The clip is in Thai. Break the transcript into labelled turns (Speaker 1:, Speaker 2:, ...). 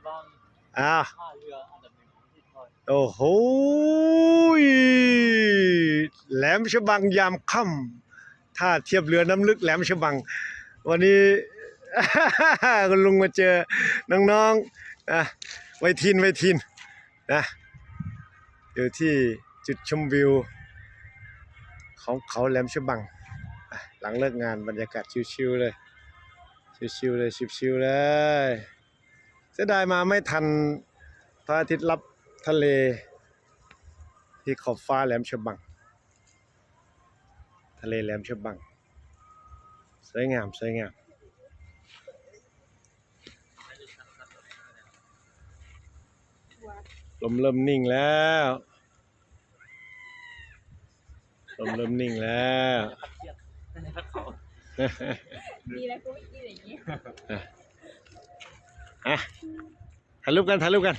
Speaker 1: บัง
Speaker 2: อ้าว
Speaker 1: ท่าเรืออันดับหนึ่งของประเทศไทย
Speaker 2: โอ้โหแหลมฉบังยามค่ำถ้าเทียบเรือน้ำลึกแหลมฉบังวันนี้ คุณลุงมาเจอน้องๆนะวัยทีนนะอยู่ที่จุดชมวิวของเขาแหลมฉบังหลังเลิกงานบรรยากาศชิวๆเลยชิวๆเลยชิวๆเลยเสียดายมาไม่ทันพระอาทิตย์ลับทะเลที่ขอบฟ้าแหลมฉบังทะเลแหลมฉบังสวยงามลมเริ่มนิ่งแล้ว
Speaker 3: ดีแล้วกูไม่กินอย่างนี้
Speaker 2: ถ่ายรูปกัน